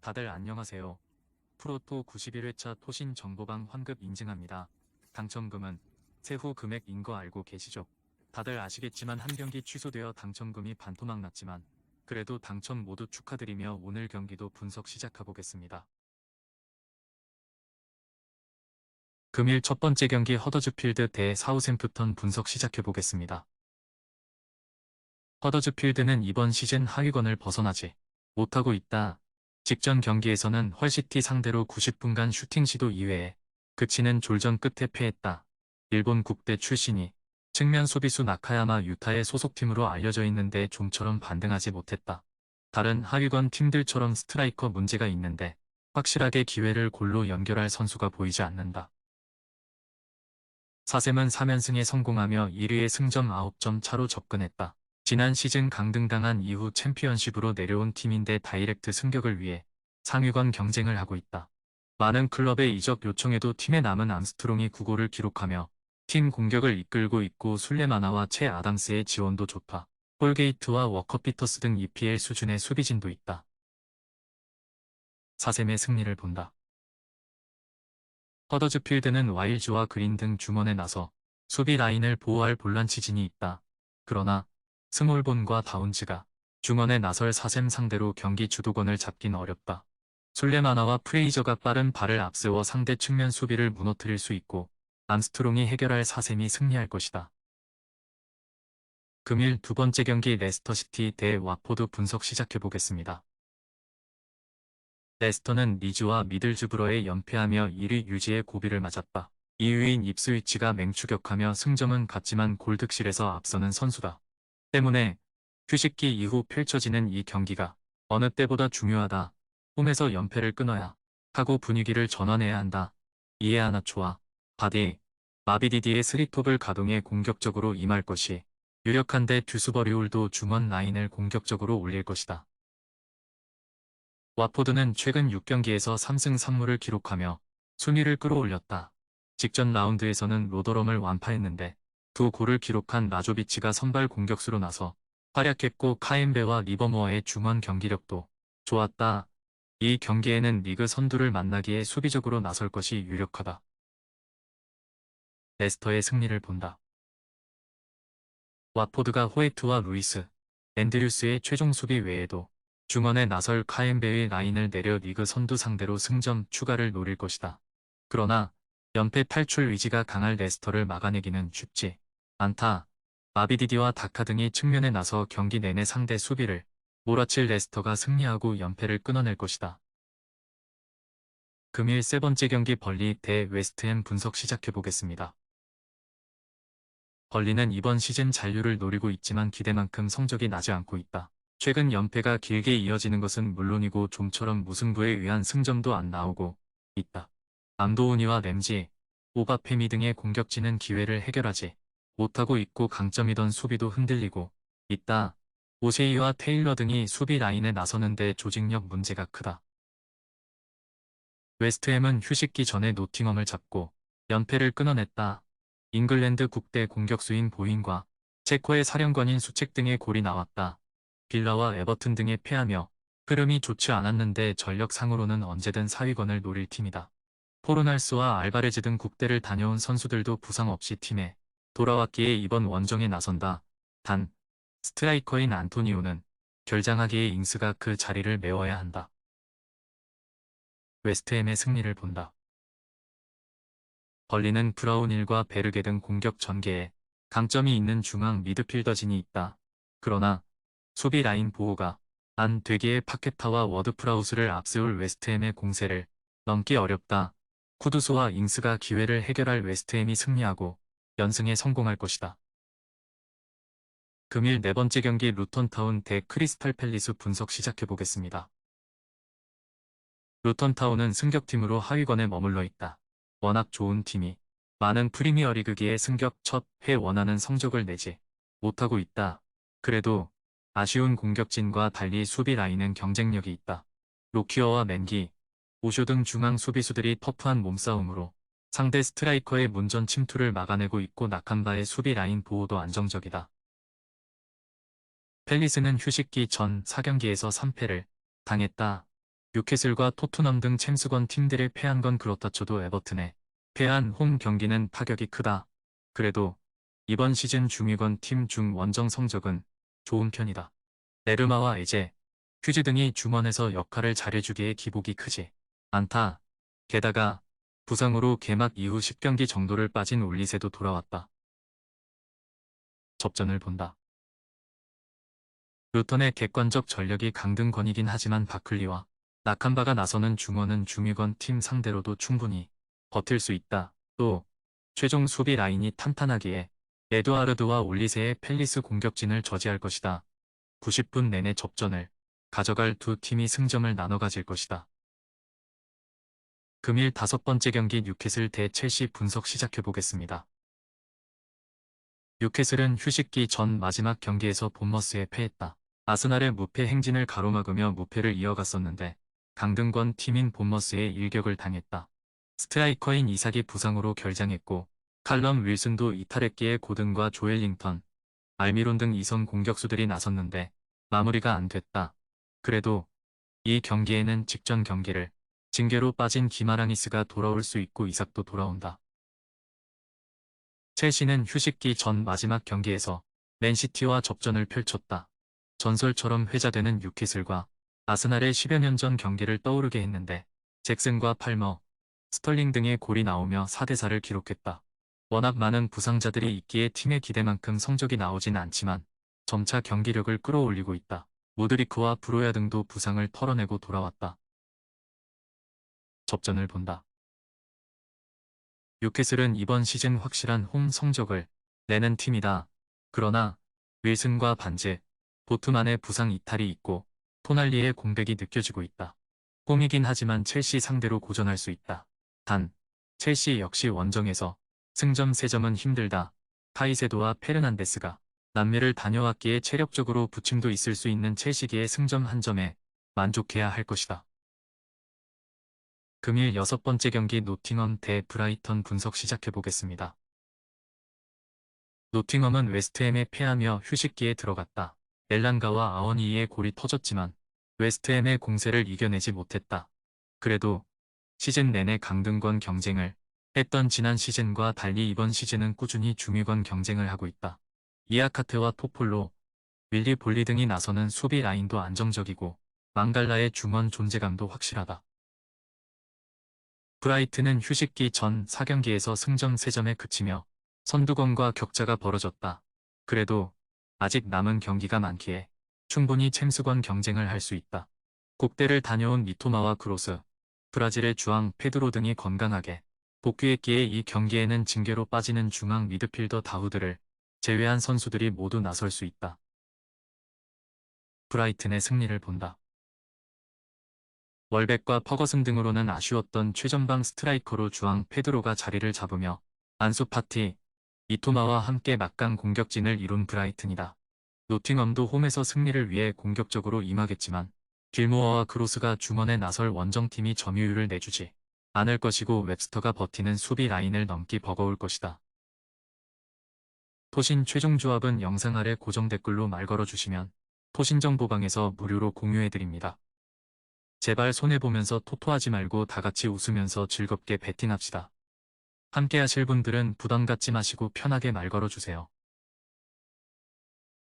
다들 안녕하세요. 프로토 91회차 토신 정보방 환급 인증합니다. 당첨금은 세후 금액인 거 알고 계시죠? 다들 아시겠지만 한 경기 취소되어 당첨금이 반토막 났지만 그래도 당첨 모두 축하드리며 오늘 경기도 분석 시작해보겠습니다. 금일 첫 번째 경기 허더즈필드 대 사우샘프턴 분석 시작해보겠습니다. 허더즈필드는 이번 시즌 하위권을 벗어나지 못하고 있다. 직전 경기에서는 헐시티 상대로 90분간 슈팅 시도 이외에 그치는 졸전 끝에 패했다. 일본 국대 출신이 측면 수비수 나카야마 유타의 소속팀으로 알려져 있는데 좀처럼 반등하지 못했다. 다른 하위권 팀들처럼 스트라이커 문제가 있는데 확실하게 기회를 골로 연결할 선수가 보이지 않는다. 사셈은 3연승에 성공하며 1위의 승점 9점 차로 접근했다. 지난 시즌 강등당한 이후 챔피언십으로 내려온 팀인데 다이렉트 승격을 위해 상위권 경쟁을 하고 있다. 많은 클럽의 이적 요청에도 팀에 남은 암스트롱이 9골을 기록하며 팀 공격을 이끌고 있고 술레마나와 채 아담스의 지원도 좋다. 홀게이트와 워커 피터스 등 EPL 수준의 수비진도 있다. 사셈의 승리를 본다. 허더즈필드는 와일즈와 그린 등 중원에 나서 수비 라인을 보호할 볼란치진이 있다. 그러나 스몰본과 다운즈가 중원에 나설 사셈 상대로 경기 주도권을 잡긴 어렵다. 술레마나와 프레이저가 빠른 발을 앞세워 상대 측면 수비를 무너뜨릴 수 있고 암스트롱이 해결할 사셈이 승리할 것이다. 금일 두 번째 경기 레스터시티 대 와포드 분석 시작해보겠습니다. 레스터는 리즈와 미들즈브러에 연패하며 1위 유지의 고비를 맞았다. 2위인 입스위치가 맹추격하며 승점은 같지만 골득실에서 앞서는 선수다. 때문에 휴식기 이후 펼쳐지는 이 경기가 어느 때보다 중요하다. 홈에서 연패를 끊어야 하고 분위기를 전환해야 한다. 이에아나초와 바디, 마비디디의 스리톱을 가동해 공격적으로 임할 것이 유력한데 듀스버리올도 중원 라인을 공격적으로 올릴 것이다. 와포드는 최근 6경기에서 3승 3무를 기록하며 순위를 끌어올렸다. 직전 라운드에서는 로더럼을 완파했는데 두 골을 기록한 라조비치가 선발 공격수로 나서 활약했고 카인베와 리버모어의 중원 경기력도 좋았다. 이 경기에는 리그 선두를 만나기에 수비적으로 나설 것이 유력하다. 레스터의 승리를 본다. 와포드가 호에트와 루이스, 앤드류스의 최종 수비 외에도 중원에 나설 카인베의 라인을 내려 리그 선두 상대로 승점 추가를 노릴 것이다. 그러나 연패 탈출 의지가 강할 레스터를 막아내기는 쉽지 않다. 마비디디와 다카 등이 측면에 나서 경기 내내 상대 수비를 몰아칠 레스터가 승리하고 연패를 끊어낼 것이다. 금일 세 번째 경기 벌리 대 웨스트햄 분석 시작해보겠습니다. 벌리는 이번 시즌 잔류를 노리고 있지만 기대만큼 성적이 나지 않고 있다. 최근 연패가 길게 이어지는 것은 물론이고 좀처럼 무승부에 의한 승점도 안 나오고 있다. 암도우니와 램지, 오바페미 등의 공격진은 기회를 해결하지 못하고 있고 강점이던 수비도 흔들리고 있다. 오세이와 테일러 등이 수비 라인에 나서는데 조직력 문제가 크다. 웨스트햄은 휴식기 전에 노팅엄을 잡고 연패를 끊어냈다. 잉글랜드 국대 공격수인 보잉과 체코의 사령관인 수책 등의 골이 나왔다. 빌라와 에버튼 등에 패하며 흐름이 좋지 않았는데 전력상으로는 언제든 사위권을 노릴 팀이다. 포르날스와 알바레즈 등 국대를 다녀온 선수들도 부상 없이 팀에 돌아왔기에 이번 원정에 나선다. 단, 스트라이커인 안토니오는 결장하기에 잉스가 그 자리를 메워야 한다. 웨스트햄의 승리를 본다. 벌리는 브라운힐과 베르게 등 공격 전개에 강점이 있는 중앙 미드필더진이 있다. 그러나 수비 라인 보호가 안 되기에 파케타와 워드프라우스를 앞세울 웨스트햄의 공세를 넘기 어렵다. 쿠두스와 잉스가 기회를 해결할 웨스트햄이 승리하고 연승에 성공할 것이다. 금일 네 번째 경기 루턴타운 대 크리스탈 팰리스 분석 시작해보겠습니다. 루턴타운은 승격팀으로 하위권에 머물러 있다. 워낙 좋은 팀이 많은 프리미어리그기에 승격 첫 회 원하는 성적을 내지 못하고 있다. 그래도 아쉬운 공격진과 달리 수비 라인은 경쟁력이 있다. 로키어와 맨기, 오쇼 등 중앙 수비수들이 터프한 몸싸움으로 상대 스트라이커의 문전 침투를 막아내고 있고 나칸바의 수비 라인 보호도 안정적이다. 팰리스는 휴식기 전 4경기에서 3패를 당했다. 뉴캐슬과 토트넘 등 챔스권 팀들에 패한 건 그렇다 쳐도 에버튼에 패한 홈 경기는 타격이 크다. 그래도 이번 시즌 중위권 팀 중 원정 성적은 좋은 편이다. 네르마와 에제, 휴지 등이 중원에서 역할을 잘해주기에 기복이 크지 않다. 게다가 부상으로 개막 이후 10경기 정도를 빠진 올리세도 돌아왔다. 접전을 본다. 루턴의 객관적 전력이 강등권이긴 하지만 바클리와 나칸바가 나서는 중원은 중위권 팀 상대로도 충분히 버틸 수 있다. 또 최종 수비 라인이 탄탄하기에 에드와르드와 올리세의 펠리스 공격진을 저지할 것이다. 90분 내내 접전을 가져갈 두 팀이 승점을 나눠 가질 것이다. 금일 5번째 경기 뉴캐슬 대 첼시 분석 시작해보겠습니다. 뉴캐슬은 휴식기 전 마지막 경기에서 본머스에 패했다. 아스날의 무패 행진을 가로막으며 무패를 이어갔었는데 강등권 팀인 본머스에 일격을 당했다. 스트라이커인 이삭이 부상으로 결장했고 칼럼 윌슨도 이탈했기에 고든과 조엘링턴, 알미론 등 이선 공격수들이 나섰는데 마무리가 안 됐다. 그래도 이 경기에는 직전 경기를 징계로 빠진 기마랑이스가 돌아올 수 있고 이삭도 돌아온다. 첼시는 휴식기 전 마지막 경기에서 맨시티와 접전을 펼쳤다. 전설처럼 회자되는 뉴캐슬과 아스날의 10여 년 전 경기를 떠오르게 했는데 잭슨과 팔머, 스털링 등의 골이 나오며 4대4를 기록했다. 워낙 많은 부상자들이 있기에 팀의 기대만큼 성적이 나오진 않지만 점차 경기력을 끌어올리고 있다. 모드리크와 브로야 등도 부상을 털어내고 돌아왔다. 접전을 본다. 뉴캐슬은 이번 시즌 확실한 홈 성적을 내는 팀이다. 그러나 윌슨과 반즈, 보트만의 부상 이탈이 있고 토날리의 공백이 느껴지고 있다. 홈이긴 하지만 첼시 상대로 고전할 수 있다. 단, 첼시 역시 원정에서 승점 3점은 힘들다. 카이세도와 페르난데스가 남미를 다녀왔기에 체력적으로 부침도 있을 수 있는 첼시기의 승점 1점에 만족해야 할 것이다. 금일 6번째 경기 노팅엄 대 브라이턴 분석 시작해보겠습니다. 노팅엄은 웨스트햄에 패하며 휴식기에 들어갔다. 엘란가와 아워니의 골이 터졌지만 웨스트햄의 공세를 이겨내지 못했다. 그래도 시즌 내내 강등권 경쟁을 했던 지난 시즌과 달리 이번 시즌은 꾸준히 중위권 경쟁을 하고 있다. 이아카테와 토폴로, 윌리 볼리 등이 나서는 수비 라인도 안정적이고 망갈라의 중원 존재감도 확실하다. 브라이튼은 휴식기 전 4경기에서 승점 3점에 그치며 선두권과 격차가 벌어졌다. 그래도 아직 남은 경기가 많기에 충분히 챔스권 경쟁을 할 수 있다. 국대를 다녀온 미토마와 크로스, 브라질의 주앙 페드로 등이 건강하게 복귀했기에 이 경기에는 징계로 빠지는 중앙 미드필더 다우드를 제외한 선수들이 모두 나설 수 있다. 브라이튼의 승리를 본다. 월백과 퍼거슨 등으로는 아쉬웠던 최전방 스트라이커로 주앙 페드로가 자리를 잡으며 안수 파티, 이토마와 함께 막강 공격진을 이룬 브라이튼이다. 노팅엄도 홈에서 승리를 위해 공격적으로 임하겠지만 길모어와 크로스가 중원에 나설 원정팀이 점유율을 내주지 않을 것이고 웹스터가 버티는 수비 라인을 넘기 버거울 것이다. 토신 최종 조합은 영상 아래 고정 댓글로 말 걸어주시면 토신정보방에서 무료로 공유해드립니다. 제발 손해보면서 토토하지 말고 다같이 웃으면서 즐겁게 베팅합시다. 함께 하실 분들은 부담 갖지 마시고 편하게 말 걸어주세요.